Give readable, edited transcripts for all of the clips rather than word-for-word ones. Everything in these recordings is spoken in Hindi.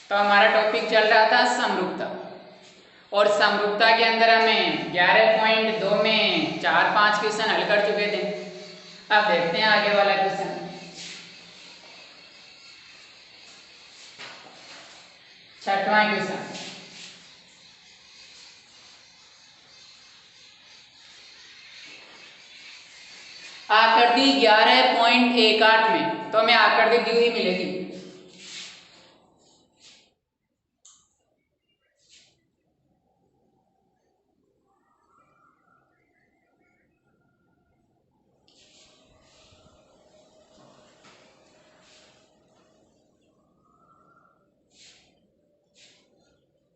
तो हमारा टॉपिक चल रहा था समरूपता, और समरूपता के अंदर हमें 11.2 में 4-5 क्वेश्चन हल कर चुके थे। अब देखते हैं आगे वाला क्वेश्चन। छठवां क्वेश्चन, आकृति 11.18 में, तो हमें आकृति दी हुई मिलेगी।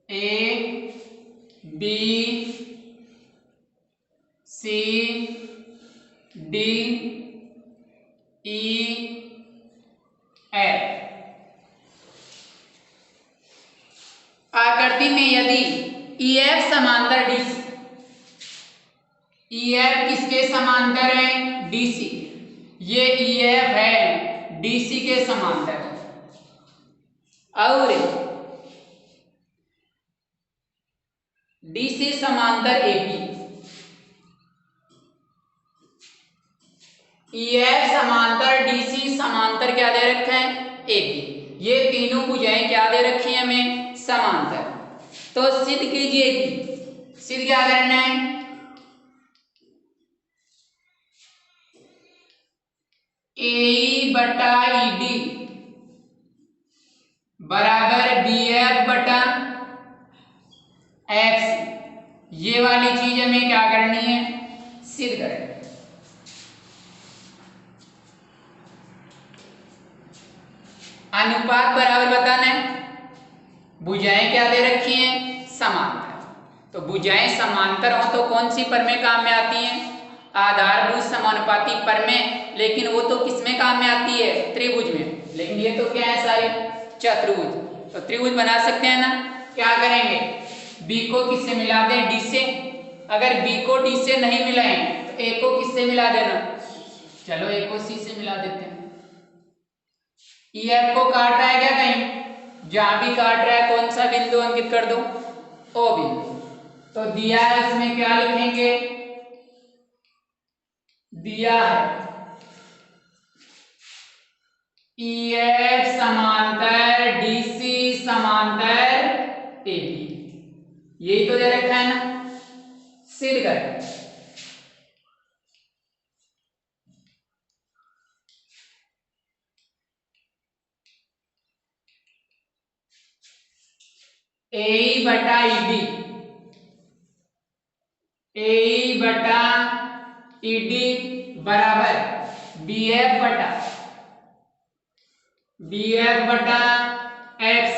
A, B, C, D, E, F। आकृति में यदि EF समांतर DC, EF किसके समांतर है? DC। ये EF है DC के समांतर, और DC समांतर AB। EF समांतर DC समांतर क्या दे रखा है? AB। ये तीनों भुजाएं क्या दे रखी है हमें? समांतर। तो सिद्ध कीजिए कि सिद्ध क्या करना है? AE बटा ED बराबर BF बटा FC। ये वाली चीज हमें क्या करनी है? सिद्ध करनी है। अनुपात बराबर बताना है। भुजाएं क्या दे रखी हैं? समांतर। तो भुजाएं समांतर हो तो कौन सी परमें काम में आती हैं? आधारभुज समानुपाती परमें। लेकिन वो तो किसमें काम में आती है? त्रिभुज में। लेकिन ये तो क्या है सारे? चतुर्भुज। तो त्रिभुज बना सकते हैं ना? क्या करेंगे? B को किससे मिला दें? D से। अगर B को D से नहीं मिलाएं तो A को किससे मिला देना? चलो A को C से मिला देते हैं। EF को काट रहा है क्या कहीं? जहां भी काट रहा है कौन सा बिंदु अंकित कर दो? O बिंदु। तो दिया है, इसमें क्या लिखेंगे? दिया है EF समांतर DC समांतर AB। यही तो दे रखा है ना? सिद्ध कर। AE बटा ED, AE बटा ED बराबर BF बटा FC।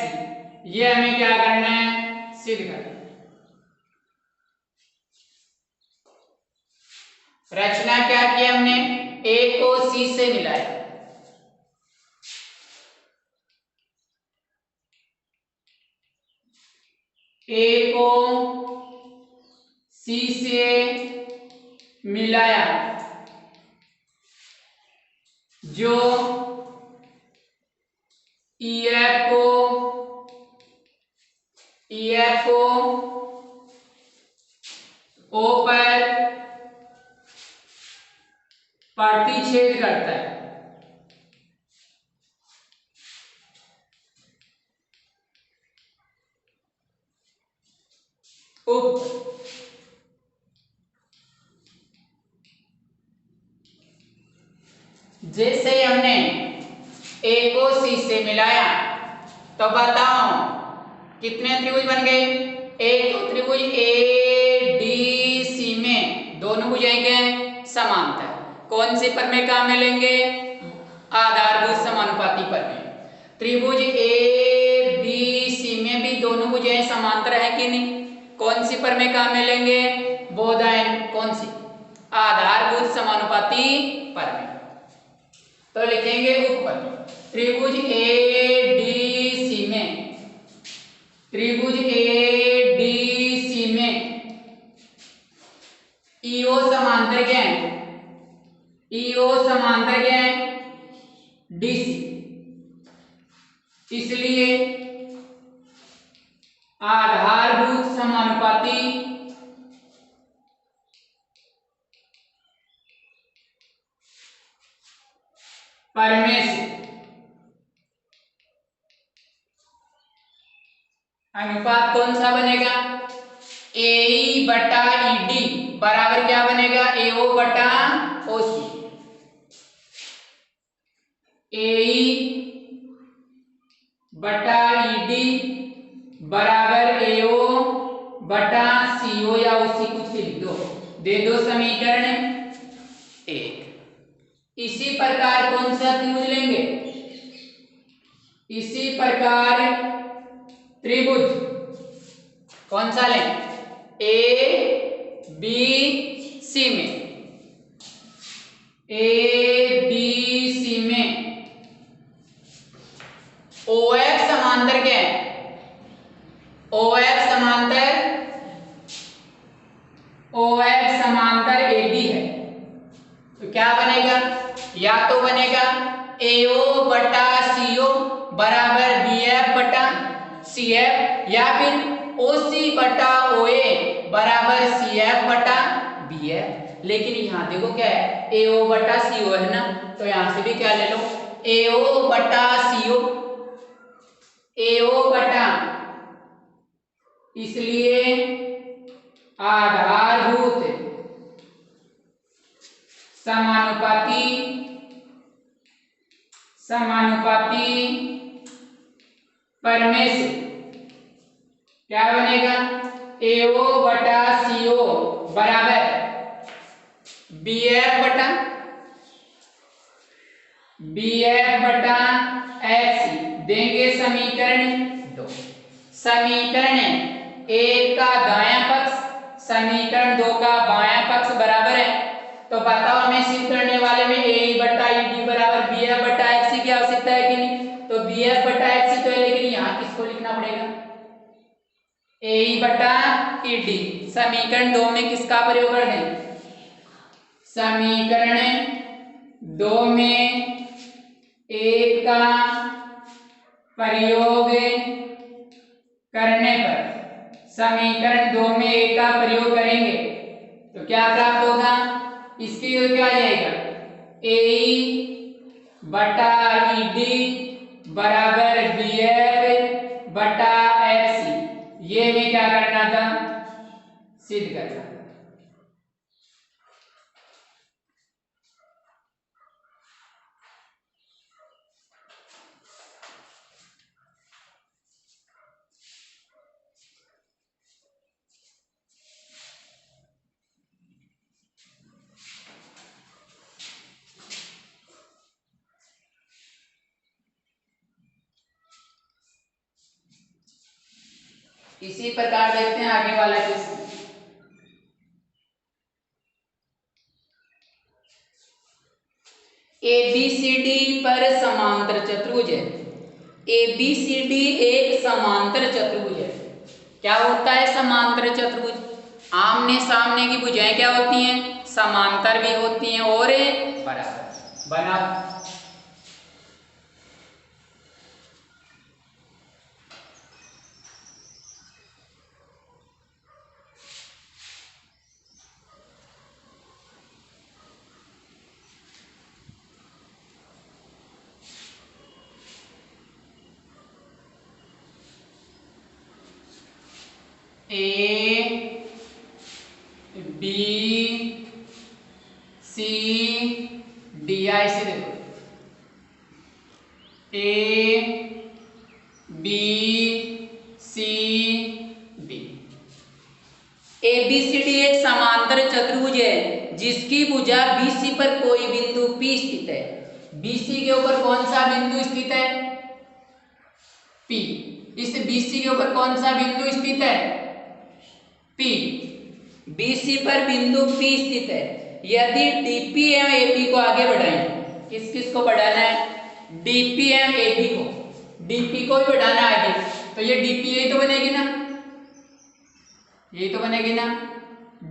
ये हमें क्या करना है? सिद्ध करना। रचना क्या की हमने? A को C से मिलाया, A को C से मिलाया, जो EF को O पर प्रतिच्छेद करता है। जैसे हमने A को C से मिलाया तो बताओ कितने त्रिभुज बन गए? एक तो त्रिभुज ADC में दोनों भुजाएं क्या हैं? समांतर। कौन सी परमें काम में लेंगे? आधारभुज समानुपाती परमें। त्रिभुज ABC में भी दोनों भुजाएं समांतर है कि नहीं? कौन सी परमें काम में लेंगे? बोधायन। कौन सी? आधारभुज समानुपाती परमें। तो लिखेंगे उपपद। त्रिभुज ADC में EO समांतर क्या है? EO समांतर क्या है? DC। इसलिए आधारभूत समानुपाती परमे से अनुपात कौन सा बनेगा? ए बटा ईडी बराबर क्या बनेगा? एओ बटा ओसी। ए बटा ईडी बराबर एओ बटा सीओ या ओसी, कुछ लिख दो, दे दो समीकरण 1। इसी प्रकार कौन सा त्रिभुज लेंगे? इसी प्रकार त्रिभुज कौन सा लें? ए बी सी में, ए बी सी में OF समांतर क्या है? OF समांतर AB है। तो क्या बनेगा? या तो बनेगा AO बटा CO बराबर BF बटा CF, या फिर OC बटा OA बराबर CF बटा BF। लेकिन यहाँ देखो क्या है, AO बटा CO है ना, तो यहाँ से भी क्या ले लो, AO बटा CO, AO बटा, इसलिए आधारभूत समानुपाती परमे से क्या बनेगा? AO बटा CO बराबर BF बटा HC, देंगे समीकरण 2। समीकरण 1 का दायां पक्ष समीकरण 2 का बायां पक्ष बराबर है। तो बताओ हमें सिद्ध करने वाले में ए बटा ईडी बराबर BF बटा HC की आवश्यकता है कि नहीं? तो BF बटा HC तो है, लेकिन यहाँ किसको लिखना पड़ेगा? ए बटा ईडी। समीकरण 2 में किसका प्रयोग कर दें? समीकरण 2 में 1 का प्रयोग करने पर, समीकरण 2 में 1 का प्रयोग करेंगे तो क्या प्राप्त होगा? इसकी क्या आ जाएगा? ए बटा ईडी बराबर BF बटा HC। ये में क्या करना था? सिद्ध करना था। इसी प्रकार देखते हैं आगे वाला क्वेश्चन। ABCD पर समांतर चतुर्भुज है। ABCD एक समांतर चतुर्भुज है। क्या होता है समांतर चतुर्भुज? आमने सामने की भुजाएं क्या होती हैं? समांतर भी होती हैं और बराबर। बना A B C D, ऐसे देखो A B C D। ABCD एक समांतर चतुर्भुज है जिसकी भुजा BC पर कोई बिंदु P स्थित है। BC के ऊपर कौन सा बिंदु स्थित है? P। इस BC के ऊपर कौन सा बिंदु स्थित है? P। BC पर बिंदु P स्थित है। यदि DP एवं AB को आगे बढ़ाएं, किस किस को बढ़ाना है? DP एवं AB को, DP को भी बढ़ाना है आगे, तो ये DP यही तो बनेगी ना, यही तो बनेगी ना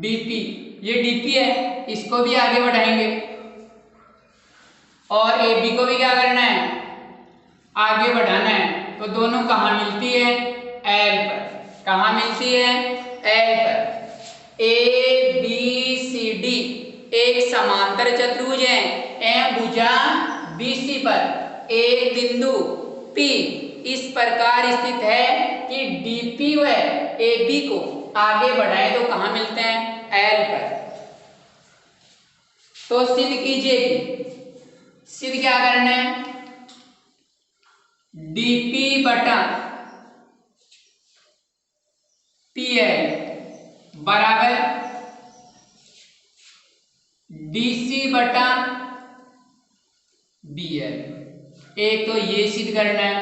DP। ये DP है, इसको भी आगे बढ़ाएंगे और AB को भी क्या करना है? आगे बढ़ाना है। तो दोनों कहाँ मिलती है? L पर। कहाँ मिलती है? एल पर। ए बी सी डी एक समांतर चतुर्भुज है, एवं भुजा बीसी पर एक बिंदु P इस प्रकार स्थित है कि DP व AB को आगे बढ़ाए तो कहाँ मिलते हैं? L पर। तो सिद्ध कीजिए कि सिद्ध क्या करना है? DP बटा PL बराबर DC बटा BL। एक तो ये सिद्ध करना है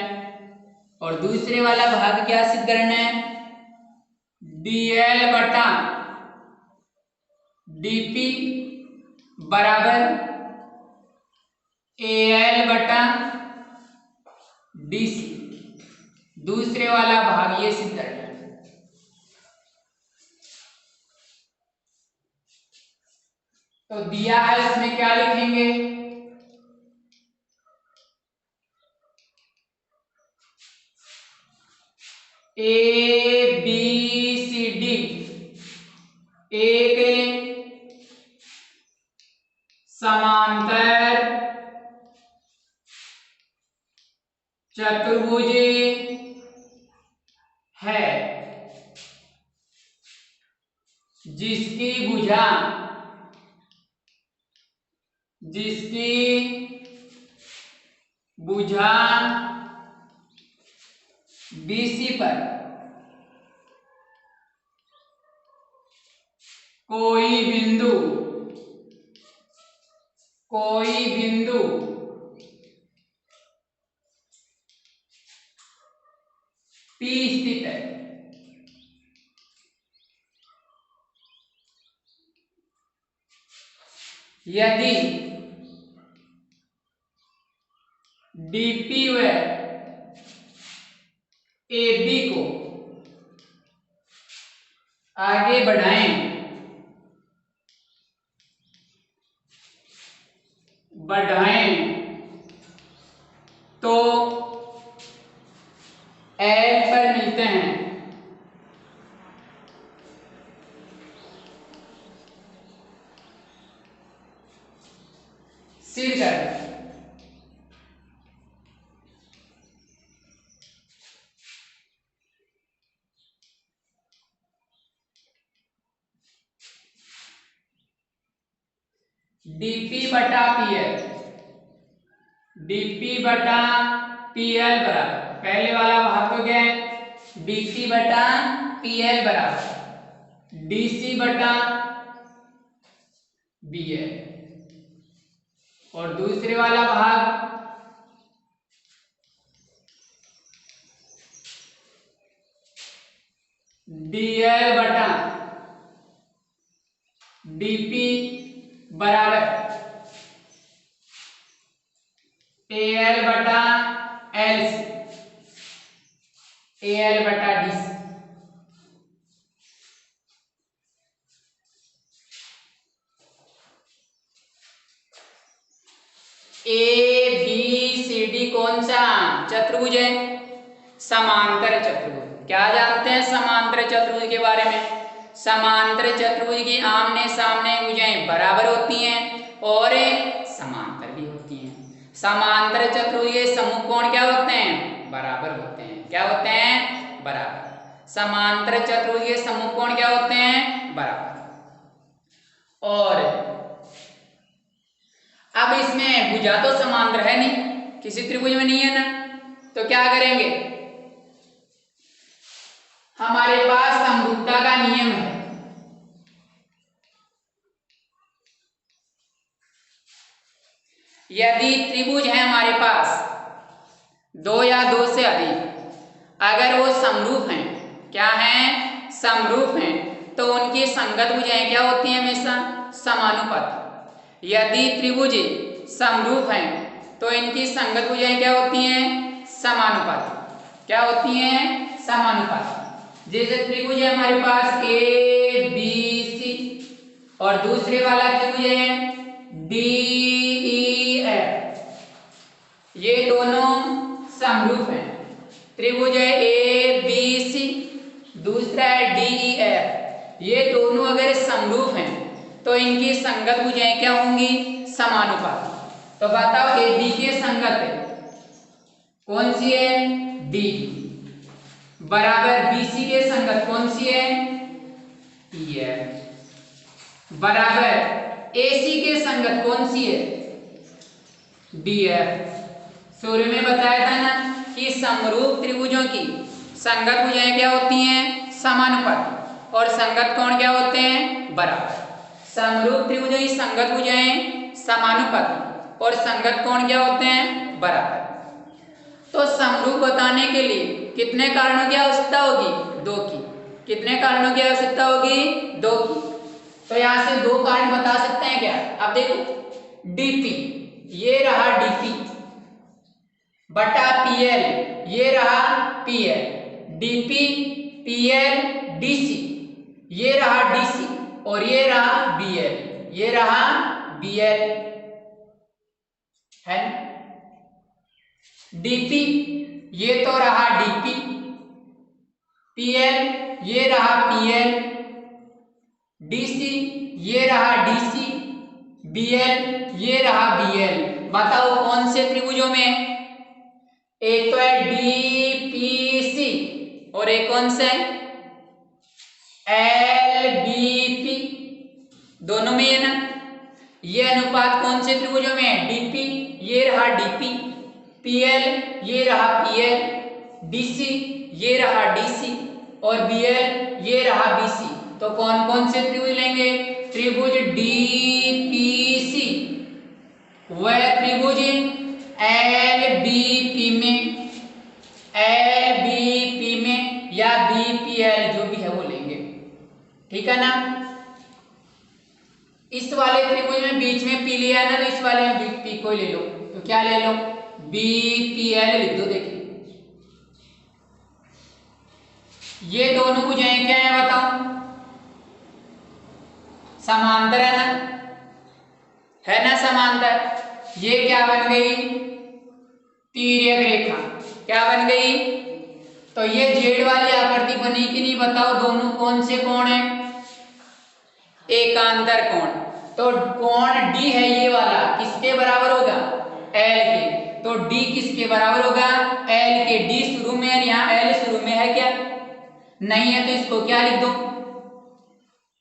और दूसरे वाला भाग क्या सिद्ध करना है? DL बटा DP बराबर AL बटा DC। दूसरे वाला भाग ये सिद्ध करना है। तो दिया है, इसमें क्या लिखेंगे? ए बी सी डी एक समांतर चतुर्भुज है जिसकी भुजा BC पर कोई बिंदु P स्थित है। यदि DP व AB को आगे बढ़ाएं तो L पर मिलते हैं। सिद्ध कर DP बटा PL बराबर पहले वाला भाग तो क्या है? DP बटा PL बराबर DC बटा BL और दूसरे वाला भाग DL बटा DP बराबर AL बटा LC AL बटा DC। ABCD कौन सा चतुर्भुज है? समांतर चतुर्भुज। क्या जानते हैं समांतर चतुर्भुज के बारे में? समांतर चतुर्भुज की आमने सामने भुजाएं बराबर होती हैं और समांतर भी होती हैं। समांतर चतुर्भुज के समूह कोण क्या होते हैं? बराबर होते हैं। क्या होते हैं? बराबर। समांतर चतुर्भुज के समूह कोण क्या होते हैं? बराबर। और अब इसमें भुजा तो समांतर है नहीं, किसी त्रिभुज में नहीं है ना, तो क्या करेंगे? हमारे पास समरूपता का नियम है। यदि त्रिभुज है हमारे पास दो या दो से अधिक, अगर वो समरूप हैं, क्या हैं? समरूप हैं, तो उनकी संगत भुजाएं क्या होती हैं? हमेशा समानुपाती। यदि त्रिभुज समरूप हैं तो इनकी संगत भुजाएं क्या होती हैं? समानुपाती। क्या होती हैं? समानुपाती। जैसे त्रिभुज है हमारे पास ABC और दूसरे वाला त्रिभुज है DEF, ये दोनों समरूप हैं। त्रिभुज है ABC, दूसरा है DEF। ये दोनों अगर समरूप हैं तो इनकी संगत भुजाएं क्या होंगी? समानुपाती। तो बताओ AB के संगत है कौन सी है? DE बराबर BC के संगत कौन सी है? EF बराबर AC के संगत कौन सी है? DF। शुरू में बताया था ना कि समरूप त्रिभुजों की संगत भुजाएं क्या होती हैं? समानुपाती। और संगत कोण क्या होते हैं? बराबर। समरूप त्रिभुजों की संगत भुजाएं समानुपाती और संगत कोण क्या होते हैं? बराबर। तो समरूप बताने के लिए कितने कारणों की आवश्यकता होगी? 2 की। कितने कारणों की आवश्यकता होगी? 2 की। तो यहां से 2 कारण बता सकते हैं क्या? अब देखो DP, ये रहा DP बटा PL, ये रहा PL। DP PL DC, ये रहा DC और ये रहा BL, ये रहा BL है। DP ये तो रहा DP, PL ये रहा PL, DC ये रहा DC, BL ये रहा BL। बताओ कौन से त्रिभुजों में? एक तो है DPC और एक कौन से? LBP। दोनों में है ना। ये अनुपात कौन से त्रिभुजों में है? DP ये रहा DP, PL ये रहा PL, DC ये रहा DC और BL ये रहा BC। तो कौन कौन से त्रिभुज लेंगे? त्रिभुज DPC व त्रिभुज LBP में, LBP में या BPL जो भी है वो लेंगे, ठीक है ना। इस वाले त्रिभुज में बीच में P लिया है ना, तो इस वाले में P को ले लो। तो क्या ले लो? BPL लिख दो। देखिए ये दोनों भुजाएं क्या है बताओ? समांतर है ना, है ना समांतर। ये क्या बन गई? तिर्यक रेखा। क्या बन गई? तो ये जेड वाली आकृति बनी कि नहीं बताओ? दोनों कौन से कोण है? एकांतर कोण। तो कोण D है ये वाला, किसके बराबर होगा? L के। तो D किसके बराबर होगा? L के। D शुरू में है, यहाँ L शुरू में है क्या? नहीं है, तो इसको क्या लिख दो?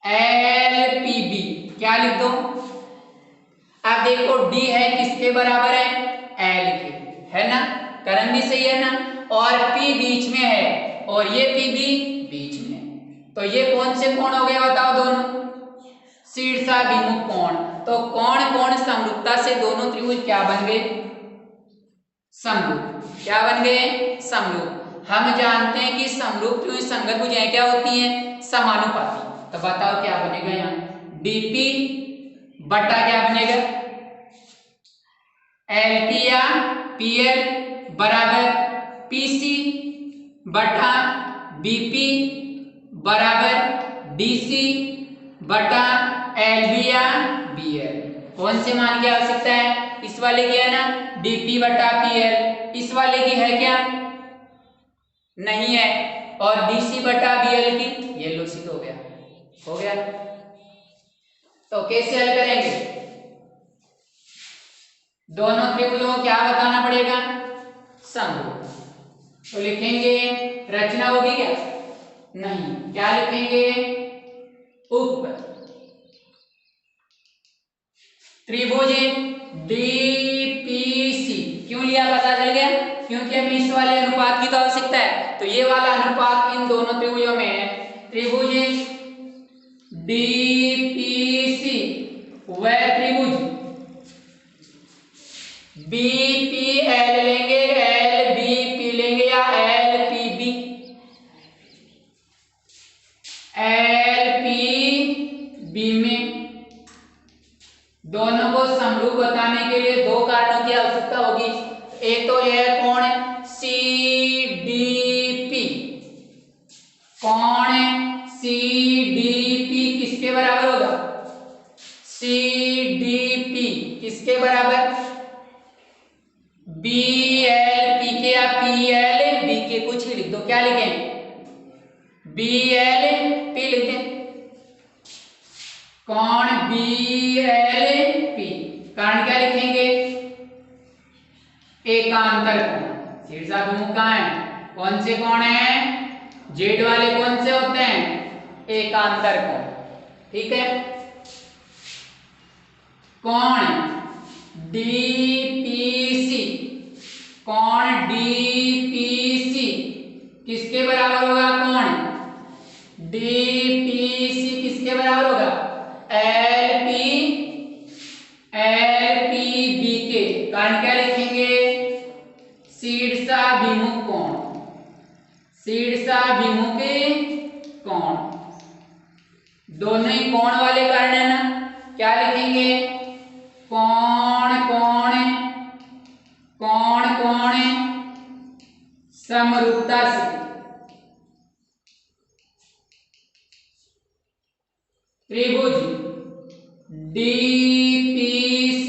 LPB। क्या लिख दो? अब देखो D है किसके बराबर है? L के, है ना। करण भी सही है ना। और P बीच में है और ये P भी बीच में है। तो ये कौन से कोण हो गए बताओ? दोनों शीर्षाभिमुख कोण। तो कोण कोण समरूपता से दोनों त्रिभुज क्या बन गए? समरूप। क्या बन गए? समरूप। हम जानते हैं कि समरूप त्रिभुज संगत भुजाएं क्या होती हैं? समानुपाती। तो बताओ क्या बनेगा? यहाँ DP बटा क्या बनेगा? LP या PL बराबर PC बटा BP बराबर DC बटा LB या BL। कौन से मान की आवश्यकता है? इस वाले की है ना, DP बटा PL। इस वाले की है क्या? नहीं है। और DC बटा BL की? ये लो सिद्ध हो गया। हो गया। तो कैसे हल करेंगे? दोनों त्रिभुजों को क्या बताना पड़ेगा? समरूप। तो लिखेंगे, रचना होगी क्या? नहीं। क्या लिखेंगे? उप त्रिभुज DPC। क्यों लिया पता चल गया? क्योंकि हमें इस वाले अनुपात की तो आवश्यकता है। तो ये वाला अनुपात इन दोनों त्रिभुजों में है। त्रिभुज DPC व त्रिभुज BPL लेंगे, LBP लेंगे या LPB, LPB में दोनों को समरूप बताने के लिए 2 कारणों की आवश्यकता होगी। एक तो यह कोण CDP, कोण CDP किसके बराबर होगा? CDP किसके बराबर? BLP के या PLB के। कुछ भी लिख दो। क्या लिखें? BLP लिखते हैं, कोण BLP, कारण क्या लिखेंगे, एकांतर कोण। शीर्षाभिमुख कहाँ है, कौन से कोण है, जेड वाले कौन से होते हैं, एकांतर कोण। ठीक है, कोण DPC, कोण DPC किसके बराबर होगा, कोण DPC किसके बराबर होगा, LPB के, कारण क्या लिखेंगे, शीर्षाभिमुख कोण, शीर्षाभिमुख कोण, दोनों ही कोण वाले कारण है ना, क्या लिखेंगे, कोण कोण कोण कोण समरूपता से, त्रिभुज DPC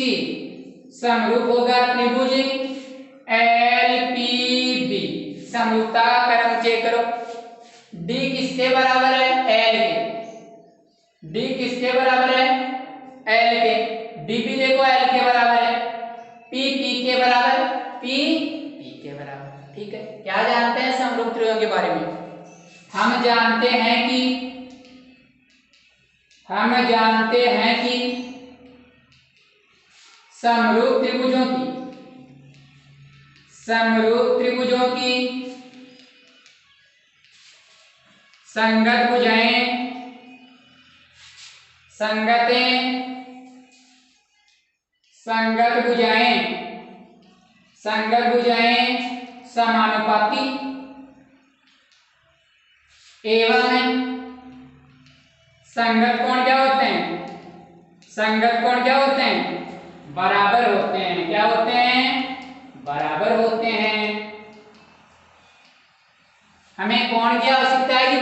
समरूप होगा त्रिभुज LPB। समरूपता का क्रम चेक करो, D किसके बराबर है, L के, D किसके बराबर है, L के, DP देखो L के बराबर है, P के बराबर, P के बराबर। ठीक है, क्या जानते हैं समरूप त्रिभुजों के बारे में, हम जानते हैं कि समरूप त्रिभुजों की संगत भुजाएं समानुपाती एवं संगत कोण क्या होते हैं, बराबर होते हैं। क्या होते हैं, बराबर होते हैं। हमें कोण की आवश्यकता है कि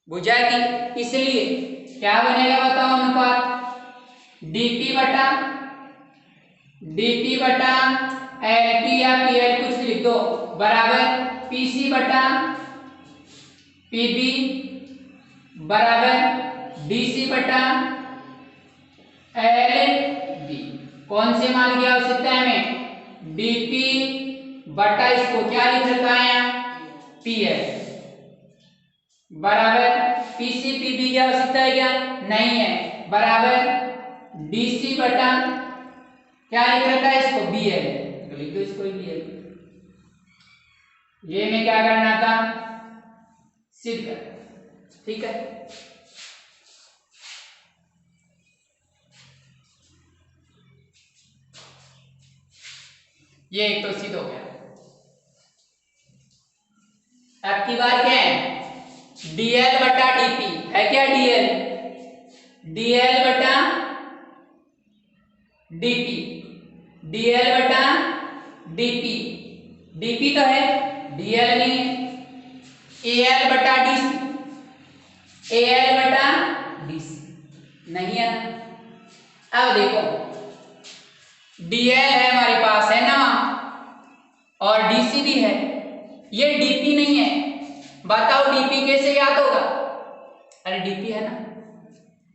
भुजा की, इसलिए क्या बनेगा बताओ, अनुपात DP बटा LP या PL कुछ लिख दो, बराबर PC बटा PB बराबर DC बटा LB। कौन से मान की आवश्यकता है हमें, DP बटा इसको क्या लिख रखा है यहाँ, PL बराबर PC PB की आवश्यकता है क्या, नहीं है, बराबर DC बटा क्या लिख रखा है इसको, BL, तो लिख दो इसको BL। ये में क्या करना था, सिद्ध करना। ठीक है, ये एक तो सिद्ध हो गया। अब की बार क्या है, DL बटा DP है क्या, DL बटा DP तो है, DL नहीं है, AL बटा DC नहीं है। अब देखो DL है हमारे पास है ना, और DC भी है, ये DP नहीं है, बताओ DP कैसे याद होगा, अरे DP है ना,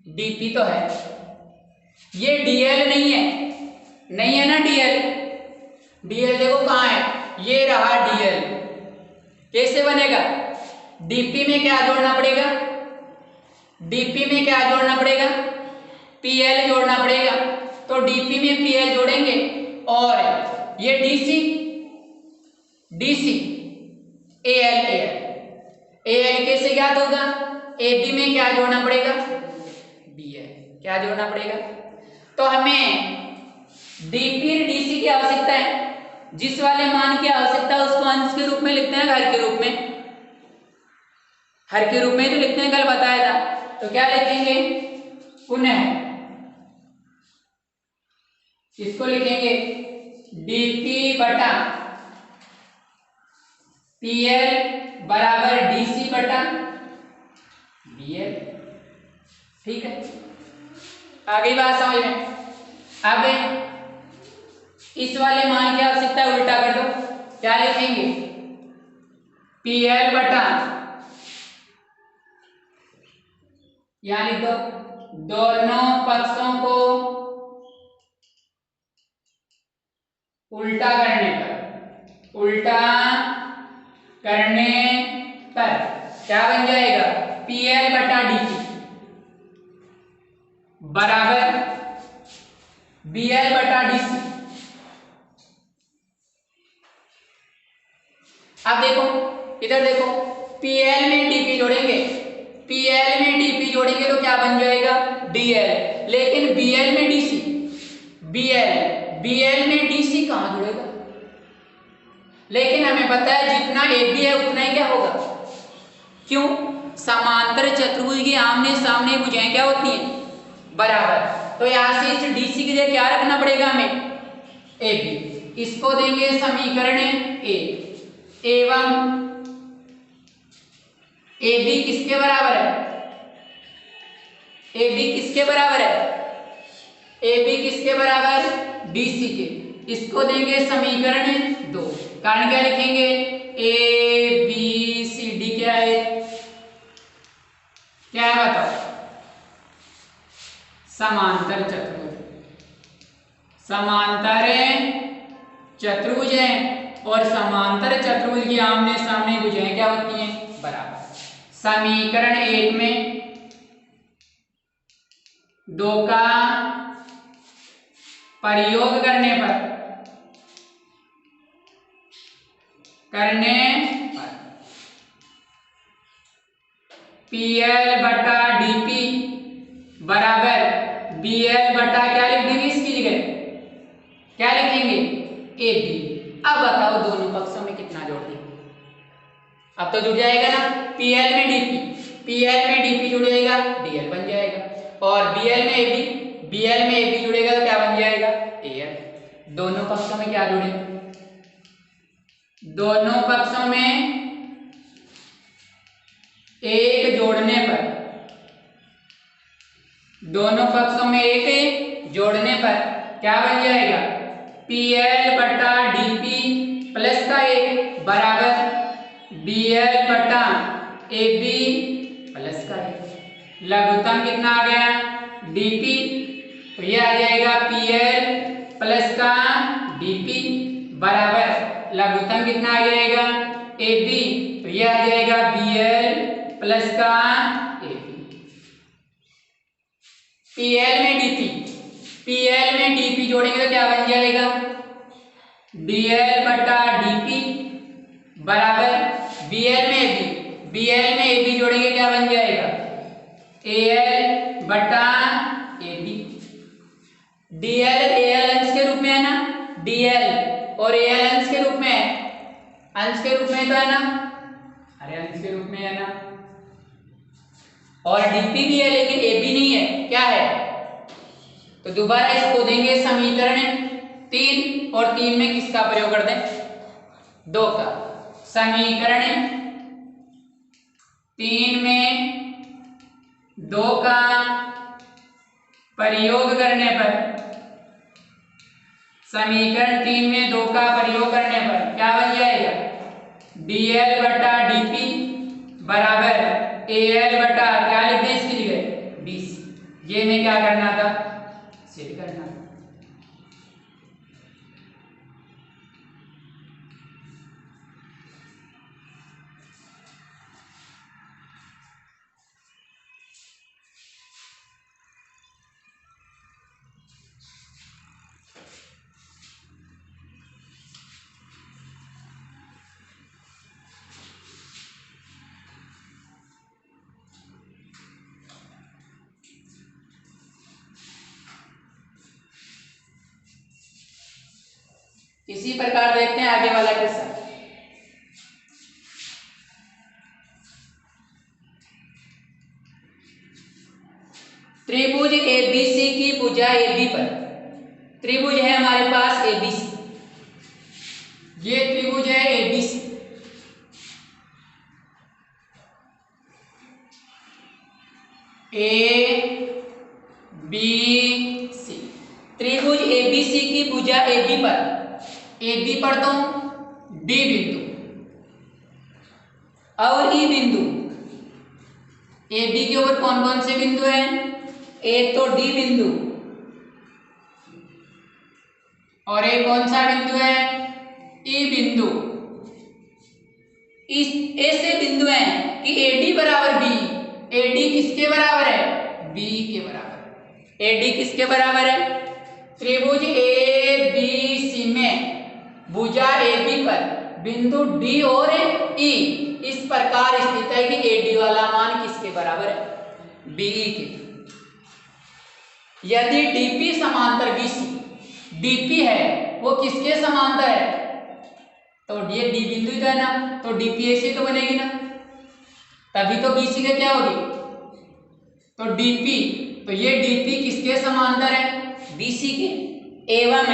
DP तो है, ये DL नहीं है ना, DL देखो कहाँ है, ये रहा DL, कैसे बनेगा, DP में क्या जोड़ना पड़ेगा, PL जोड़ना पड़ेगा, तो DP में PL जोड़ेंगे, और ये DC AL कैसे याद होगा, AB में क्या जोड़ना पड़ेगा, BL, क्या जोड़ना पड़ेगा, तो हमें DP और DC की आवश्यकता है, जिस वाले मान की आवश्यकता है उसको अंश के रूप में लिखते हैं, हर के रूप में तो लिखते हैं, कल बताया था। तो क्या लिखेंगे, पुनः इसको लिखेंगे DP बटा PL बराबर DC बटा BL। ठीक है, आ गई बात समझ में। अब इस वाले मान की आवश्यकता उल्टा कर दो, क्या लिखेंगे, PL बटा, यहां लिख दो, दोनों पक्षों को उल्टा करने पर, उल्टा करने पर क्या बन जाएगा, PL बटा DP बराबर BL बटा DC। अब देखो, इधर देखो, PL में DP जोड़ेंगे, PL में DP जोड़ेंगे तो क्या बन जाएगा, DL, लेकिन BL में DC, BL में DC कहां जुड़ेगा, लेकिन हमें पता है जितना AB है उतना ही क्या होगा, क्यों, समांतर चतुर्भुज के आमने सामने भुजाएं क्या होती हैं, बराबर। तो यहां से इस DC के लिए क्या रखना पड़ेगा हमें, AB, इसको देंगे समीकरण A, एवं AB किसके बराबर है, AB किसके बराबर है, AB किसके बराबर, DC के, इसको देंगे समीकरण 2। कारण क्या लिखेंगे, ABCD क्या है, क्या है बताओ, समांतर चतुर्भुज, समांतर चतुर्भुज है, और समांतर चतुर्भुज की आमने सामने भुजाएं क्या होती हैं, बराबर। समीकरण 1 में 2 का प्रयोग करने पर PL बटा DP बराबर BL बटा क्या लिख देंगे, इसकी जगह क्या लिखेंगे, AB। अब बताओ दोनों पक्षों में कितना जोड़ दें, अब तो जुड़ जाएगा ना, PL में DP जुड़ जाएगा, DL बन जाएगा, और BL में AB जुड़ेगा तो क्या बन जाएगा, AL। दोनों पक्षों में क्या जुड़े, दोनों पक्षों में एक जोड़ने पर, दोनों पक्षों में एक जोड़ने पर क्या बन जाएगा, PL बटा DP प्लस का 1 बराबर BL बटा AB प्लस का 1। लघुत्तम कितना आ गया, DP, तो ये आ जाएगा PL प्लस का DP बराबर लघुत्तम कितना आ जाएगा, AB, तो ये आ जाएगा BL प्लस का AB। PL में DP जोड़ेंगे तो क्या बन जाएगा, DL बटा DP बराबर BL में AB जोड़ेंगे क्या बन जाएगा, AL बटा AB। DL AL अंश के रूप में है ना, DL और AL अंश के रूप में है, अंश के रूप में तो है ना, अरे अंश के रूप में है ना, और DP भी है लेकिन AB नहीं है, क्या है, तो दोबारा इसको देंगे समीकरण 3, और 3 में किसका प्रयोग कर दें, 2 का। समीकरण 3 में 2 का प्रयोग करने पर, समीकरण 3 में 2 का प्रयोग करने पर क्या बन जाएगा, DL बटा DP बराबर AL बटा क्या लिख दें इसकी जगह, BC। ये में क्या करना था, सिद्ध करना था। इसी प्रकार देखते हैं आगे वाला प्रश्न। त्रिभुज ABC की भुजा AB पर, त्रिभुज है हमारे पास ABC, ये त्रिभुज है ABC, ABC, त्रिभुज ABC की भुजा AB पर तो D बिंदु, और ई बिंदु, ए बी के ऊपर कौन कौन से बिंदु हैं? एक तो डी बिंदु और एक कौन सा बिंदु है? ई बिंदु। इस ऐसे बिंदु हैं कि AD बराबर बी। AD किसके बराबर है? बी के बराबर। AD किसके बराबर है? त्रिभुज ABC में भुजा AB पर बिंदु D और E इस प्रकार स्थित है कि AD वाला मान किसके बराबर है? BE के। यदि DP समांतर BC, DP है वो किसके समांतर है? तो ये D बिंदु ही तो है ना, तो DPAC तो बनेगी ना, तभी तो BC का क्या होगी? तो DP, तो ये DP किसके समांतर है? BC के। एवं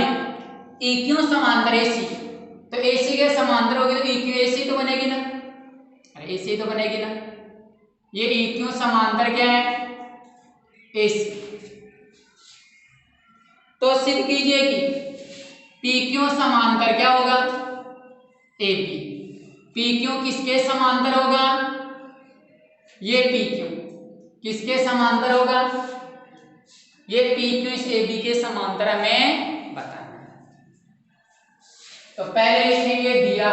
EQ समांतर AC, तो AC के समांतर होगी तो EQAC तो बनेगी ना, अरे AC तो बनेगी ना। ये EQ समांतर क्या है? AC। तो सिद्ध कीजिए कि PQ समांतर क्या होगा? AB। PQ किसके समांतर होगा? ये PQ किसके समांतर होगा? ये PQ इस AB के समांतर हमें बताना है। तो पहले लिखेंगे दिया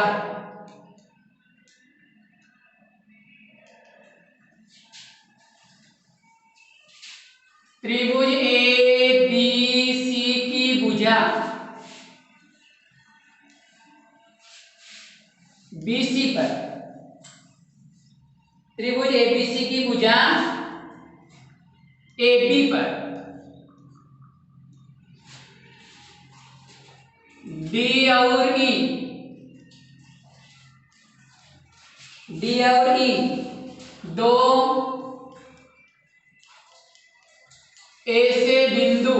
त्रिभुज ABC की भुजा BC पर, त्रिभुज ABC की भुजा AB पर D और E दो ऐसे बिंदु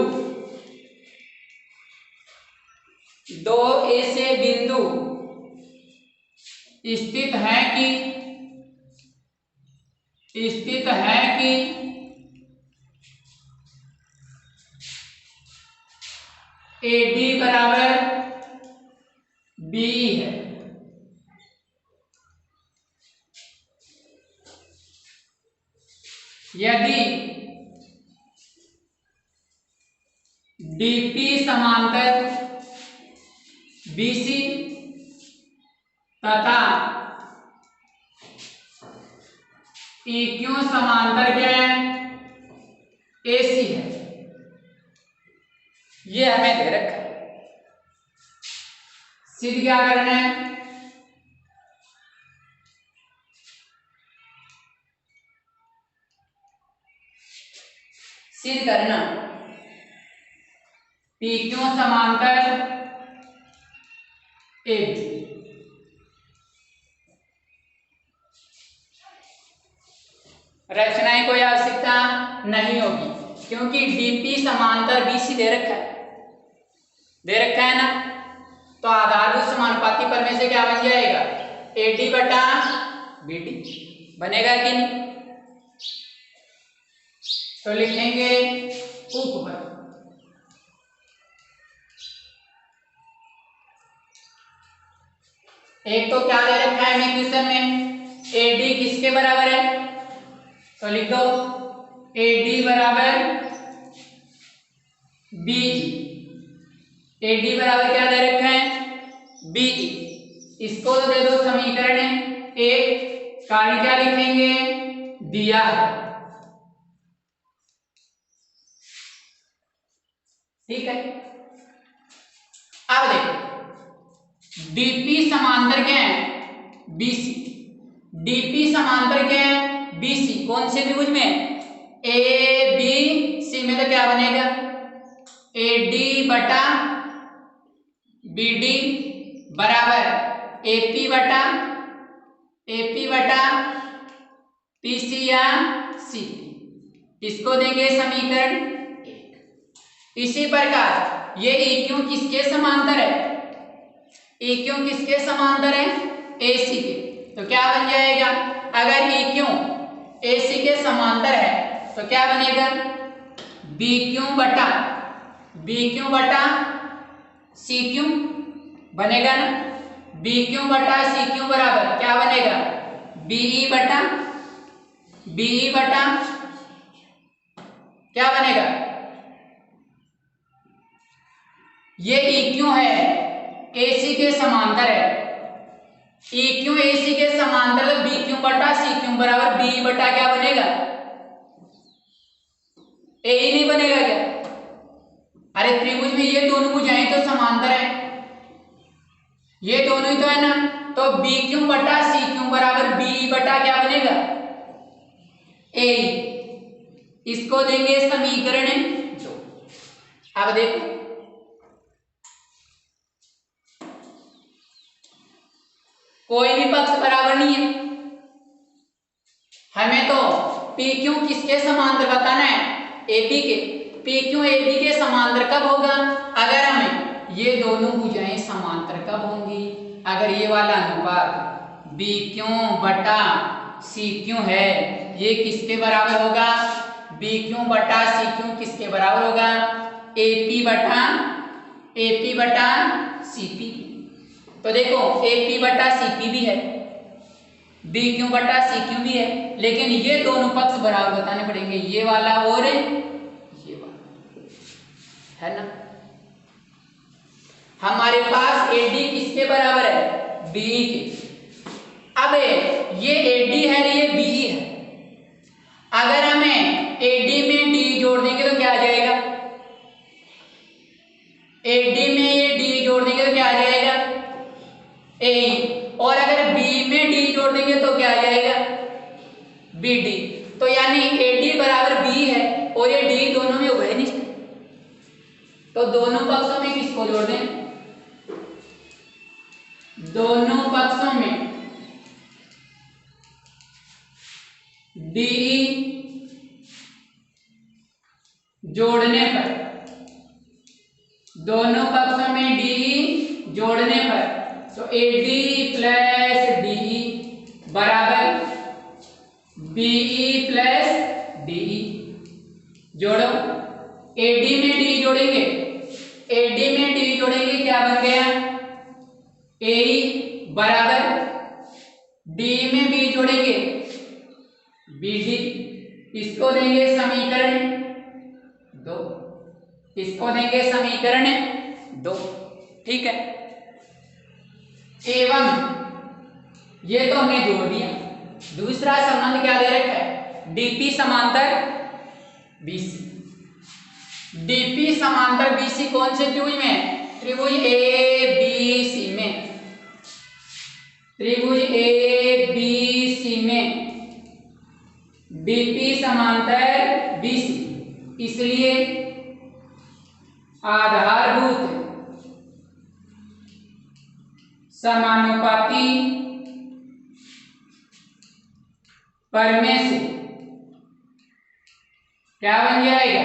स्थित है कि AD बराबर B है। यदि DP समांतर BC तथा EQ समांतर क्या है? AC है। ये हमें दे रखा है। सिद्ध क्या करना है? सिद्ध करना PQ समांतर AB। रचना की कोई आवश्यकता नहीं होगी क्योंकि DP समांतर BC दे रखा है ना। तो आधारभूत समानुपाती प्रमेय से क्या बन जाएगा? AD बटा BD बनेगा कि नहीं? तो लिखेंगे उपपद। एक तो क्या दे रखा है हमें क्वेश्चन में? AD किसके बराबर है? तो लिख दो AD बराबर BE। AD बराबर क्या दे रखा है? BE। इसको तो दे दो समीकरण एक, कारण क्या लिखेंगे? दिया है। ठीक है। अब देखो DP समांतर क्या है? BC। DP समांतर क्या है? BC। कौन से त्रिभुज में? ABC में तो क्या बनेगा? AD बटा BD बराबर AP बटा PC या CP। किसको देंगे? समीकरण एक। इसी प्रकार ये EQ किसके समांतर है? EQ किसके समांतर है? AC के। तो क्या बन जाएगा? अगर EQ AC के समांतर है तो क्या बनेगा? BQ बटा CQ बनेगा ना। BQ बटा CQ बराबर क्या बनेगा? बीई बटा क्या बनेगा, ये EQ है AC के समांतर है, EQ AC के समांतर तो BQ बटा CQ बराबर BE बटा क्या बनेगा, AE नहीं बनेगा क्या। अरे त्रिभुज में ये दोनों भुजाएं तो समांतर है, ये दोनों ही तो है ना, तो BQ बटा CQ बराबर BE बटा क्या बनेगा, AE। इसको देंगे समीकरण 2। अब देखो कोई भी पक्ष बराबर नहीं है, हमें तो PQ किसके समांतर बताना है, AB के। PQ AB के समांतर कब होगा, अगर हमें ये दोनों भुजाएं समांतर कब होंगी, अगर ये वाला अनुपात BQ बटा CQ है, ये किसके बराबर होगा, BQ बटा CQ किसके बराबर होगा, AP बटा CP। तो देखो AP बटा CP भी है, BQ बटा CQ भी है, लेकिन ये दोनों पक्ष बराबर बताने पड़ेंगे, ये वाला और ये वाला, है ना। हमारे पास AD किसके बराबर है, BE के। अब ये AD है, ये BE है, अगर हमें AD में D जोड़ देंगे तो क्या आ जाएगा, AD में ये D जोड़ देंगे तो क्या आ जाएगा, AE, और अगर B में D जोड़ देंगे तो क्या आ जाएगा, BD। तो यानी AD बराबर B है और ये D दोनों में उभयनिष्ठ, तो दोनों पक्षों में किसको जोड़ दें, दोनों पक्षों में DE जोड़ने पर, दोनों पक्षों में DE जोड़ने पर, तो AD प्लस DE बराबर BE प्लस DE। जोड़ो, AD में D जोड़ेंगे, AD में D जोड़ेंगे क्या बन गया, AE बराबर D में B जोड़ेंगे BD। इसको देंगे समीकरण 2, इसको देंगे समीकरण 2, ठीक है। एवं ये तो हमने जोड़ दिया, दूसरा संबंध क्या दे रखा है, DP समांतर BC। DP समांतर BC कौन से त्रिभुज में, त्रिभुज ABC में, त्रिभुज ABC में DP समांतर BC, इसलिए आधारभूत समानुपाती प्रमेय से क्या बन जाएगा,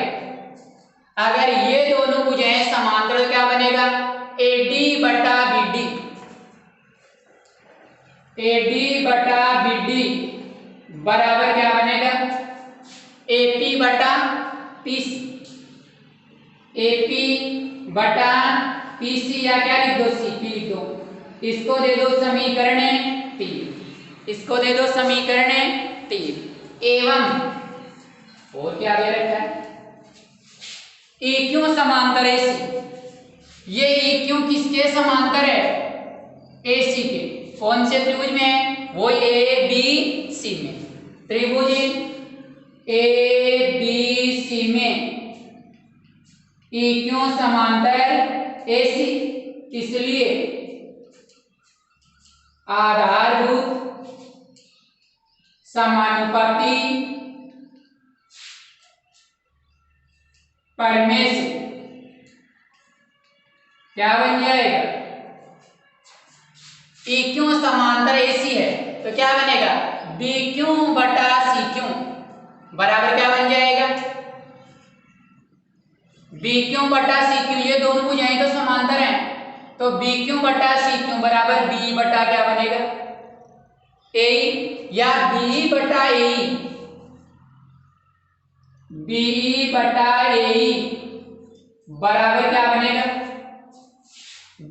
अगर ये दोनों भुजाएं समांतर क्या बनेगा, AD बटा BD, AD बटा BD बराबर क्या बनेगा, AP बटा PC, AP बटा PC या क्या लिख दो, CP लिख दो। इसको दे दो समीकरण 3, इसको दे दो समीकरण 3। एवं और क्या दे रखा है, EQ समांतर AC, ये EQ किसके समांतर है, AC के। कौन से त्रिभुज में है, वो ABC में, त्रिभुज ABC में EQ समांतर AC, इसलिए आधारभूत समानुपाती प्रमेय से क्या बन जाएगा, EQ समांतर AC है तो क्या बनेगा, BQ बटा CQ बराबर क्या बन जाएगा, BQ बटा CQ, ये दोनों भुजाएं तो समांतर हैं, तो BQ बटा CQ बराबर BE बटा क्या बनेगा, AE, या BE बटा AE, BE बटा AE बराबर क्या बनेगा,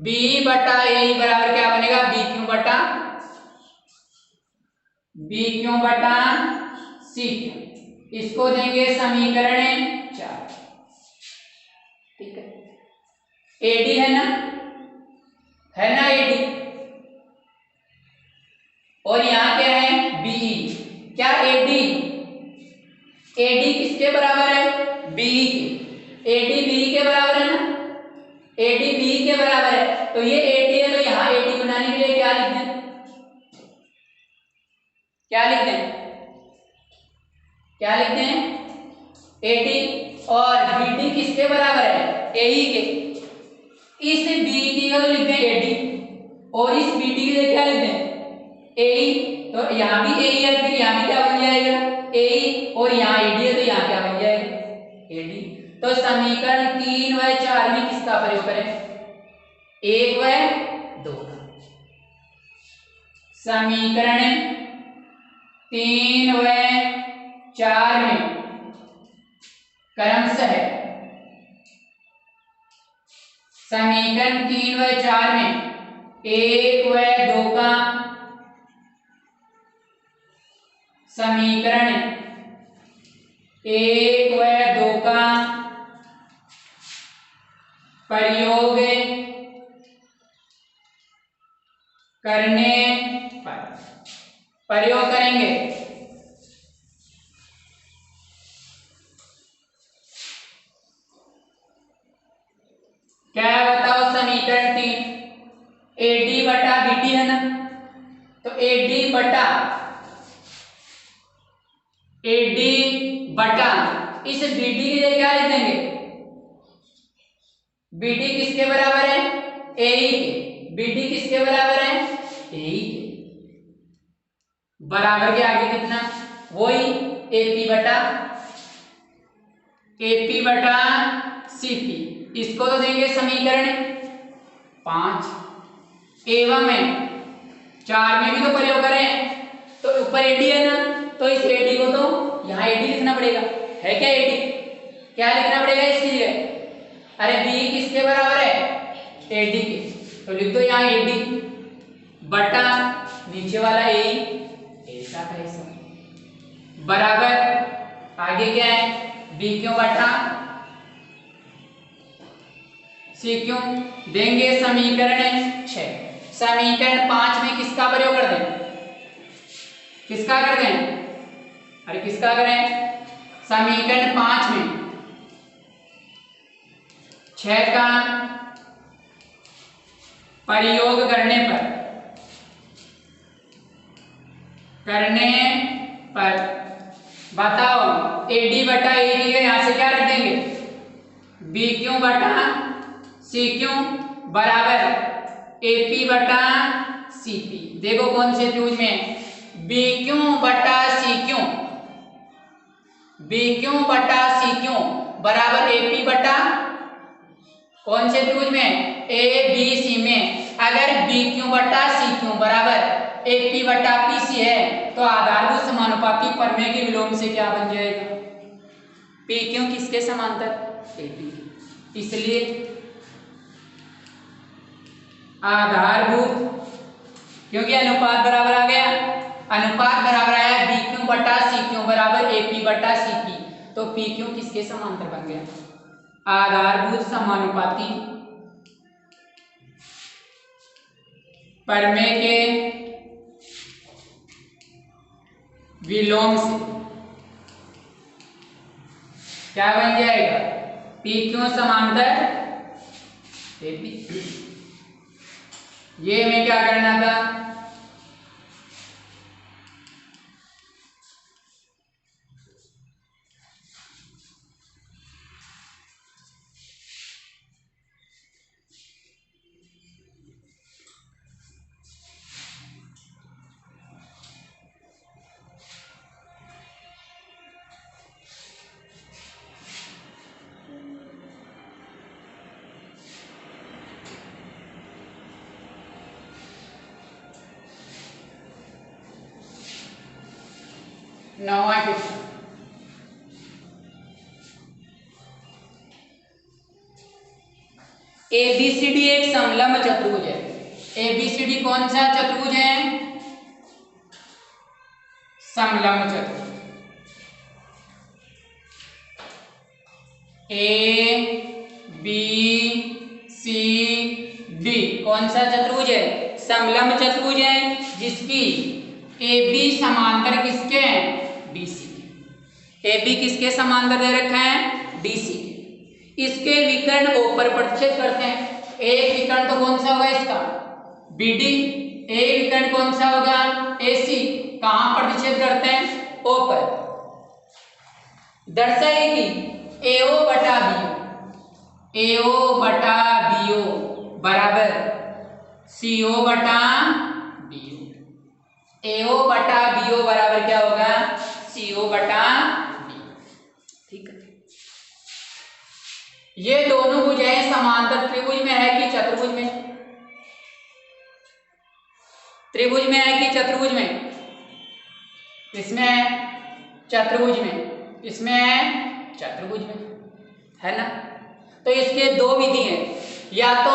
BE बटा AE बराबर क्या बनेगा, BQ बटा बी क्यों बटा सी क्यों, इसको देंगे समीकरण 4। ठीक है, एडी है ना एडी, और यहां क्या है बीई। क्या एडी किसके बराबर है बीई के, एडी बीई के बराबर है ना, एडी बीई के बराबर है। तो ये एडी है, तो यहां एडी बनाने के लिए क्या लिख दें, एडी, और बीडी किसके बराबर है एई के, इस बीई का तो लिख दें एडी, और इस बीडी के लिए क्या लिख दें एई। तो यहां भी एई है, फिर यहां भी क्या बन जाएगा एई, और यहां एडी है, तो यहां क्या बन जाएगा एडी। तो समीकरण 3 व 4 में किसका प्रयोग करें, 1 व 2 का। समीकरण 3 व 4 में क्रमशः समीकरण 3 व 4 में 1 व 2 का समीकरण 1 व 2 का प्रयोग करने पर प्रयोग करेंगे। क्या बताओ, समीकरण 3 एडी बटा बीडी है ना, तो एडी बटा इस बीडी के लिए क्या लिख देंगे, बीडी किसके बराबर है एई के, बीडी किसके बराबर है एई के, बराबर के आगे कितना वही एपी बटा सीपी, इसको तो देंगे समीकरण 5 एवं में 4 में भी तो प्रयोग करें, तो ऊपर एडी है ना, तो इस एडी को तो यहां एडी लिखना पड़ेगा, है क्या एडी, क्या लिखना पड़ेगा इसकी जगह, अरे बी किसके बराबर है एडी के, तो लिख दो यहां एडी बटा नीचे वाला ए, ऐसा का ऐसा, बराबर आगे क्या है बी क्यों बटा सी क्यों, देंगे समीकरण 6। समीकरण 5 में किसका प्रयोग कर दें, किसका कर दें, अरे किसका करें, समीकरण 5 में 6 का प्रयोग करने पर बताओ एडी बटा एडी के यहां से क्या रख देंगे बी क्यों बटा सी क्यों बराबर एपी बटा सीपी। देखो कौन से त्रिभुज में बी क्यों बटा सी क्यों, बी क्यों बटा सी क्यों बराबर एपी बटा कौन से त्रिभुज में ए बी सी में, अगर बी क्यों बटा सी क्यों बराबर एपी बटा पीसी है तो आधारभूत समानुपाती प्रमेय के विलोम से क्या बन जाएगा पी क्यों किसके समांतर एपी, इसलिए आधारभूत क्योंकि अनुपात बराबर आ गया, अनुपात बराबर आया बी क्यों बटा सी क्यों बराबर एपी बटा सीपी, तो पी क्यों किसके समांतर बन गया आधारभूत समानुपाती प्रमेय के विलोम से क्या बन जाएगा पी क्यों समांतर एपी। ये हमें क्या करना था, नौवां क्वेश्चन एबीसीडी एक समलंब चतुर्भुज है। एबीसीडी कौन सा चतुर्भुज है समलंब चतुर्भुज ABCD कौन सा चतुर्भुज है? समलंब चतुर्भुज है, जिसकी AB समांतर किसके हैं? DC के। AB किसके समांतर दे रखा है? DC के। इसके विकर्ण O पर प्रतिच्छेद करते हैं। एक विकर्ण तो कौन सा होगा इसका? BD। एक विकर्ण कौन सा होगा? AC। कहां प्रतिच्छेद करते हैं? O पर। दर्शाइए कि AO बटा BO बराबर CO बटा BO। AO बटा BO बराबर क्या होगा? CO बटा BO। ठीक है। ये दोनों भुजाएं समांतर त्रिभुज में है कि चतुर्भुज में? त्रिभुज में है कि चतुर्भुज में? इसमें चतुर्भुज में, इसमें चतुर्भुज में, है ना? तो इसके दो विधि हैं, या तो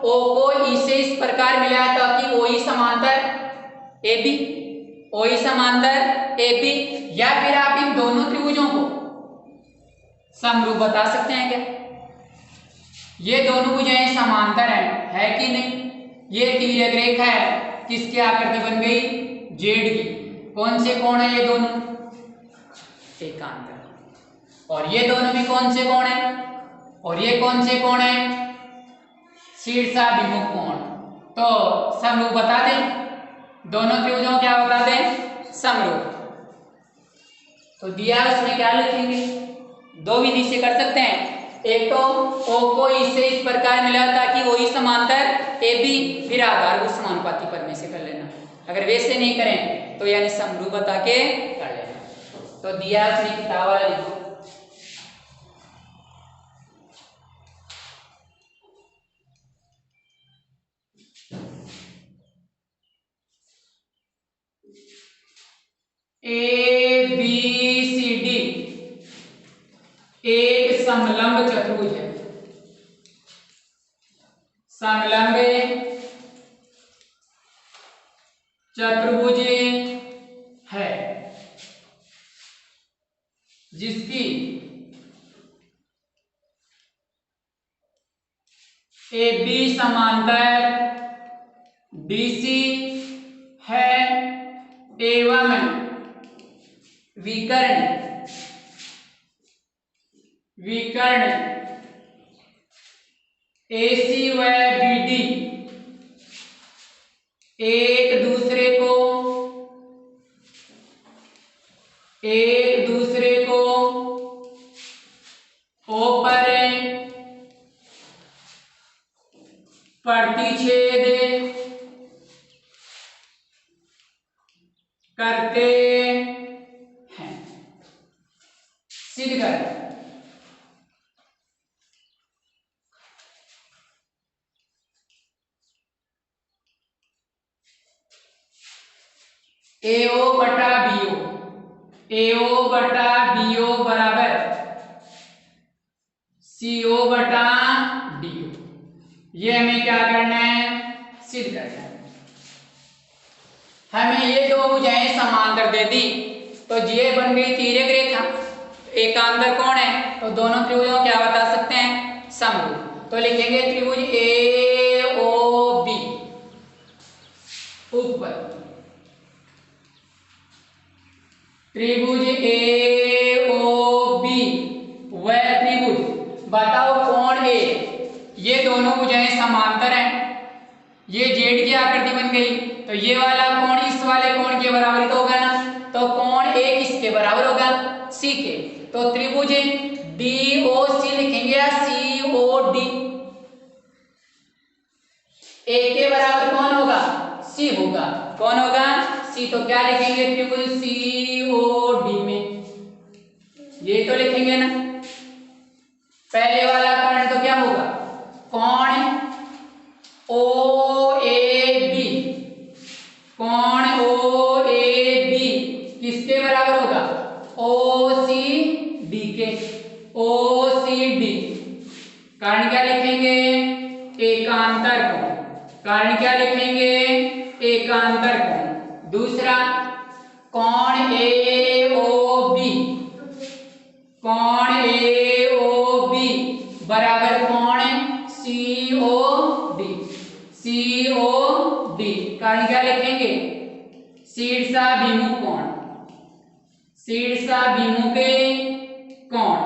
O को E से इस प्रकार मिलाया ताकि OE समांतर AB, OE समांतर AB, या फिर आप इन दोनों त्रिभुजों को समरूप बता सकते हैं क्या? ये दोनों भुजाएं समांतर है कि नहीं? ये तिर्यक रेखा है, किसकी आकृति बन गई? जेड की। कौन से कोण है ये दोनों? एकांतर। और ये दोनों भी कौन से कोण है? और ये कौन से कोण है? शीर्षाभिमुख कोण। तो समरूप बता दें, दोनों त्रिभुजों क्या बता दें? समरूप। तो दिया उसमें क्या लिखेंगे? दो विधि से कर सकते हैं। एक तो O को E से इस प्रकार मिला ताकि OE समांतर AB, फिर आधारभूत समानुपाती प्रमेय से कर लेना। अगर वैसे नहीं करें तो यानी समरूप बता के कर लेना। तो दिया उसमें किताब वाला लिखो। ABCD एक समलंब चतुर्भुज है। समलंब चतुर्भुज है, जिसकी AB समांतर DC है एवं विकर्ण AC व BD एक दूसरे को O पर प्रतिच्छेद करते हैं। सिद्ध कर। AO बटा BO बराबर CO बटा DO। ये हमें क्या करना है? सिद्ध करना है। हमें ये दो भुजाएं समांतर दे दी, तो ये बन गई तिर्यक रेखा। एकांतर कौन है? तो दोनों त्रिभुजों क्या बता सकते हैं? समरूप। तो लिखेंगे त्रिभुज AOB ऊपर, त्रिभुज AOB वह त्रिभुज, बताओ कौन A? ये दोनों भुजाएं समांतर हैं, ये जेड की आकृति बन गई, तो ये वाला कोण इस वाले कोण के बराबर तो होगा ना। तो कोण A किसके बराबर होगा? C के। तो त्रिभुज DOC लिखेंगे या COD। A के बराबर कौन होगा? C होगा। कौन होगा? C। तो क्या लिखेंगे त्रिभुज COD में? ये तो लिखेंगे ना। पहले वाला कोण तो क्या होगा? कोण OAB, कोण OAB किसके बराबर होगा? OCD के। OCD कारण क्या लिखेंगे? एकांतर कोण। कारण क्या लिखेंगे? एकांतर कोण। दूसरा कोण ए ओ बी, कोण ए ओ बी बराबर कोण सी ओ डी, सी ओ डी। कारण क्या लिखेंगे? शीर्षाभिमुख कोण, शीर्षाभिमुखे कोण,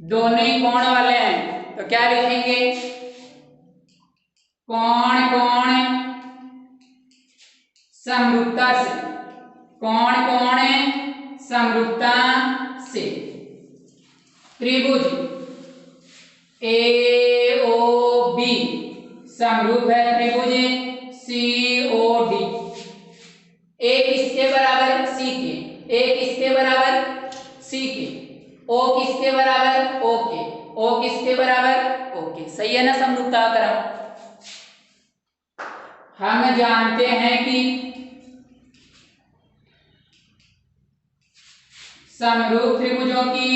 दोनों ही कोण वाले हैं, तो क्या लिखेंगे? कोण कोण समरूपता से, कोण कोण समरूपता से। त्रिभुज ए ओ बी समरूप है त्रिभुज सी ओ डी। ए किसके बराबर? सी के। ए किसके बराबर? सी के। ओ किसके बराबर? ओ के। ओ किसके बराबर? ओ के। सही है ना समरूपता क्रम। हम जानते हैं कि समरूप त्रिभुजों की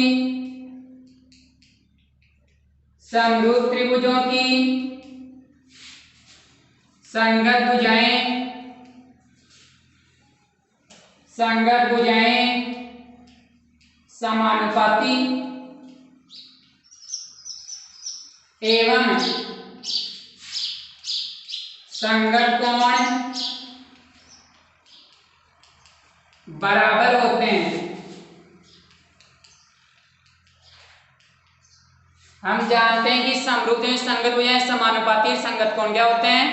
संगत भुजाएं समानुपाती एवं संगत कोण बराबर होते हैं। हम जानते हैं कि समरूप में संगत भुजाएं समानुपाती संगत कोण क्या होते हैं?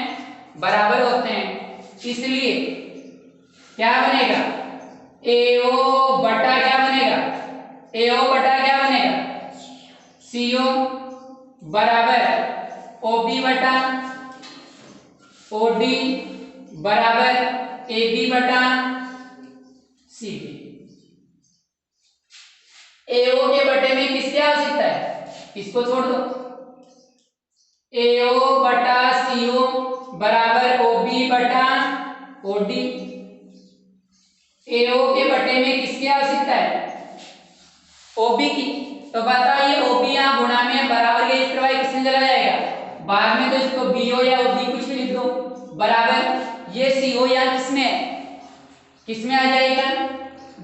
बराबर होते हैं। इसलिए क्या बनेगा? एओ बटा क्या बनेगा? एओ बटा क्या बनेगा? सीओ बराबर ओबी बटा ओडी बराबर एबी बटा सीबी। एओ के बटे में किसकी आवश्यकता है? इसको छोड़ दो। एओ बटा सीओ बराबर ओबी बटा ओडी। एओ के बटे में किसकी आवश्यकता है? ओबी की। तो बताइए ओबी यहाँ गुणा में बराबर के इस तरह किसमें चला जाएगा? बाद में तो इसको बीओ या ओबी कुछ भी लिख दो बराबर ये सीओ या किसमें आ जाएगा?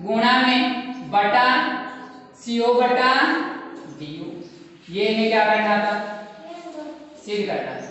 गुणा में बटा सीओ बटा डीओ। ये इन्हें क्या करना था? सिद्ध करना था।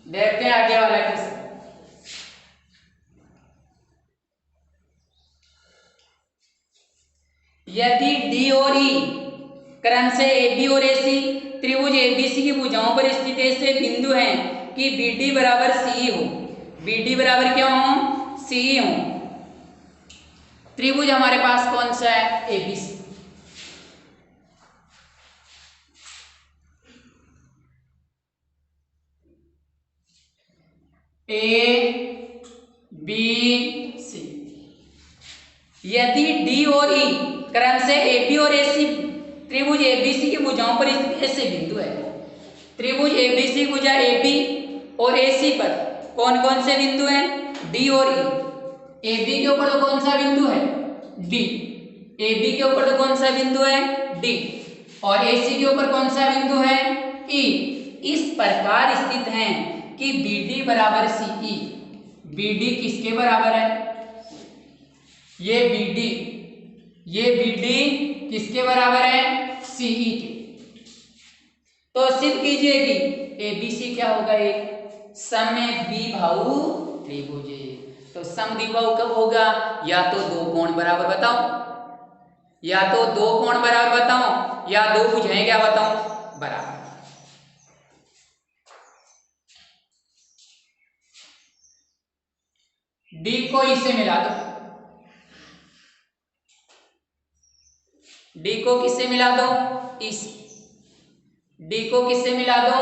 देखते हैं आगे वाला क्वेश्चन। यदि डी और ई क्रम से AB और AC त्रिभुज ABC की भुजाओं पर स्थित ऐसे बिंदु हैं कि BD बराबर CE हो, BD बराबर क्या हो? CE हो। त्रिभुज हमारे पास कौन सा है? ABC। A B C। यदि D और E क्रम से AB और AC त्रिभुज ABC की भुजाओं पर स्थित ऐसे बिंदु है। त्रिभुज ABC भुजा AB और AC पर कौन कौन से बिंदु हैं? D और E। AB के ऊपर तो कौन सा बिंदु है? D। AB के ऊपर तो कौन सा बिंदु है? D। और AC के ऊपर कौन सा बिंदु है? E। इस प्रकार स्थित हैं कि BD बराबर CE। BD किसके बराबर है? ये BD किसके बराबर है? CE के। तो सिद्ध कीजिए कि ABC क्या होगा? एक समद्विबाहु त्रिभुज। तो समद्विबाहु कब होगा? या तो दो कोण बराबर बताओ, या तो दो कोण बराबर बताओ, या दो भुजाएं क्या बताओ? बराबर। D को E से मिला दो। D को किससे मिला दो? E से। D को किससे मिला दो?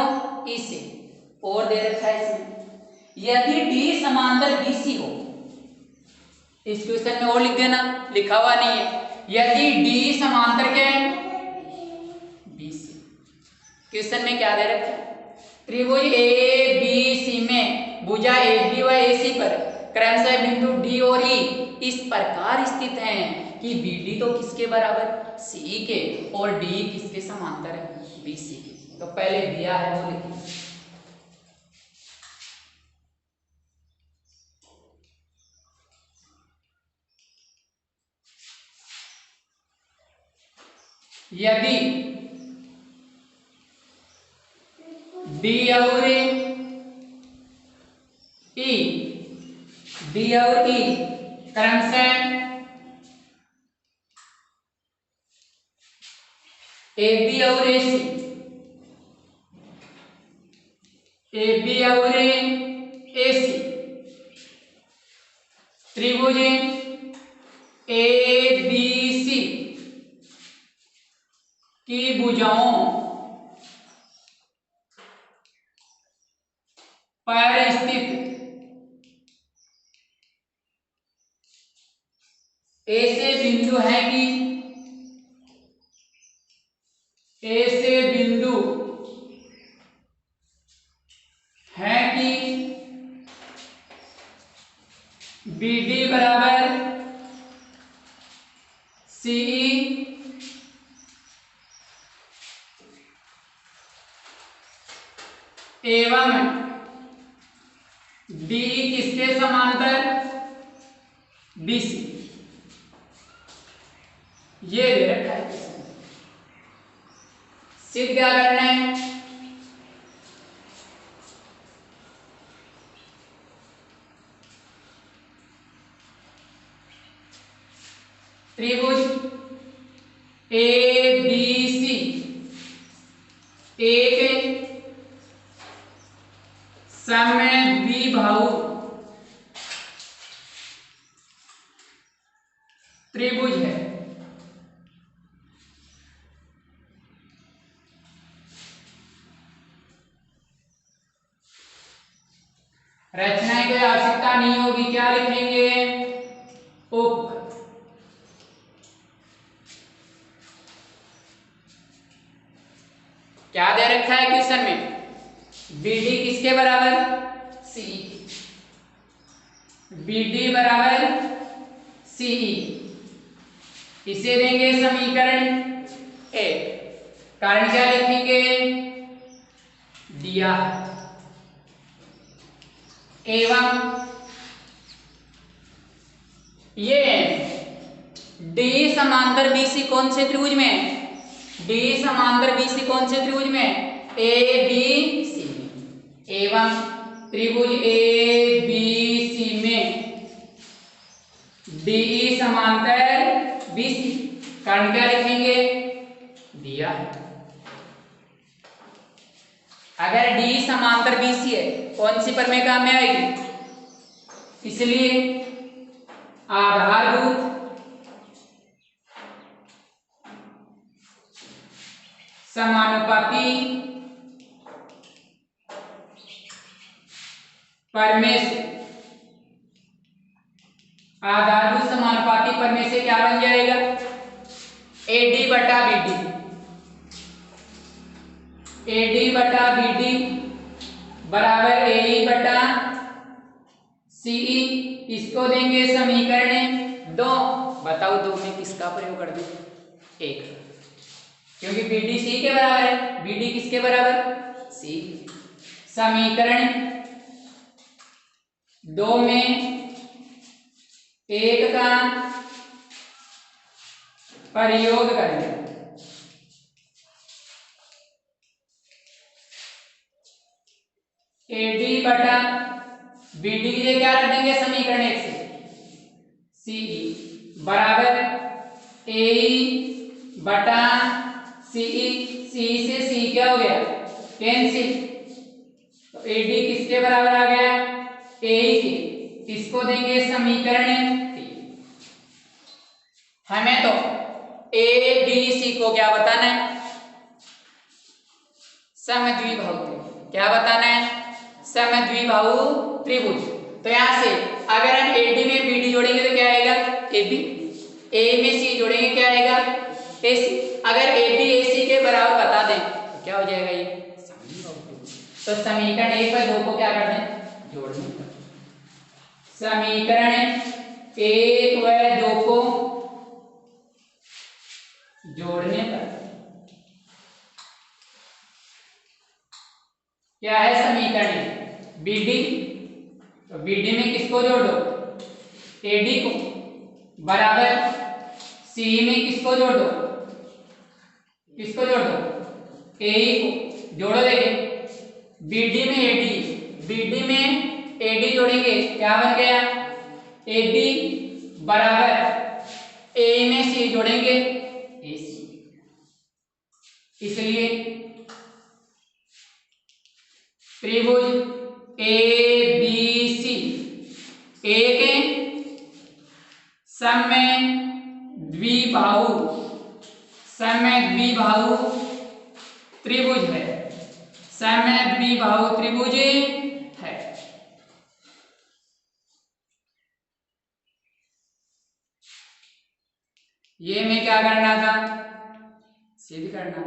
E से। और दे रखा है इसमें यदि डी समांतर बीसी हो, इस क्वेश्चन में और लिख देना, लिखा हुआ नहीं है, यदि डी समांतर क्या है बीसी। क्वेश्चन में क्या दे रखा है, त्रिभुज ए बी सी में भुजा ए बी व ए सी पर क्रमशः बिंदु डी और ई इस प्रकार स्थित हैं कि बी डी तो किसके बराबर सी के और डी किसके समांतर है बी सी के। तो पहले दिया है वो लिखिए, यदि डी और ई, डी और ई क्रमशः ए बी और ए सी, ए बी और ए सी त्रिभुज ए बी सी की भुजाओं पर स्थित ऐसे बिंदु है कि ऐसे बिंदु है कि बी डी बराबर सी एवं डी किसके समांतर बीसी, ये दे रखा है। सिद्ध क्या करना है, त्रिभुज ए बी सी एक समद्विबाहु त्रिभुज है। रचना की आवश्यकता नहीं होगी, क्या लिखेंगे उक्त क्या दे रखा है क्वेश्चन में, BD किसके बराबर सी, BD बराबर सी, इसे देंगे समीकरण एक, कारण क्या लिखेंगे दिया, एवं ये D समांतर BC कौन से त्रिभुज में, D समांतर BC कौन से त्रिभुज में ABC में, एवं त्रिभुज ABC में DE समांतर BC, कारण क्या लिखेंगे दिया। अगर D समांतर BC है कौन सी प्रमेय काम में आएगी, इसलिए आधारभूत समानुपाती प्रमेय से, आधारभूत समानुपाती प्रमेय से क्या बन जाएगा AD बटा BD, AD बटा BD बराबर AE बटा CE, इसको देंगे समीकरण दो, बताओ दो में किसका प्रयोग कर दें एक, क्योंकि BD C के बराबर है, BD किसके बराबर C, समीकरण दो में एक का प्रयोग करेंगे, AD बटा BD के लिए क्या रख देंगे समीकरण एक से CE बराबर AE बटा CE, CE से C क्या हो गया कैंसिल, तो AD किसके बराबर आ गया AE के, इसको देंगे समीकरण 3। हमें तो ABC को क्या बताना है समद्विबाहु, क्या बताना है समद्विबाहु त्रिभुज। तो यहाँ से अगर हम एडी में बीडी जोड़ेंगे तो क्या आएगा, एबी। ए में सी जोड़ेंगे क्या आएगा, एसी। अगर एबी एसी के बराबर बता दें तो क्या हो जाएगा, ये समद्विबाहु त्रिभुज। तो समीकरण 1 व 2 को क्या कर दें, जोड़ दें। समीकरण 1 व 2 को जोड़ने पर क्या है समीकरण, बीडी। तो बीडी में किसको जोड़ दो, एडी को, बराबर सी में किसको जोड़ दो, किसको जोड़ दो, एई को। जोड़ो, देखिए बीडी में एडी, बीडी में एडी जोड़ेंगे क्या बन गया, एबी, बराबर ए में सी जोड़ेंगे एसी। इसलिए त्रिभुज ए बी सी एक समद्विबाहु त्रिभुज है, समद्विबाहु त्रिभुज है। ये में क्या करना था, सिद्ध करना था।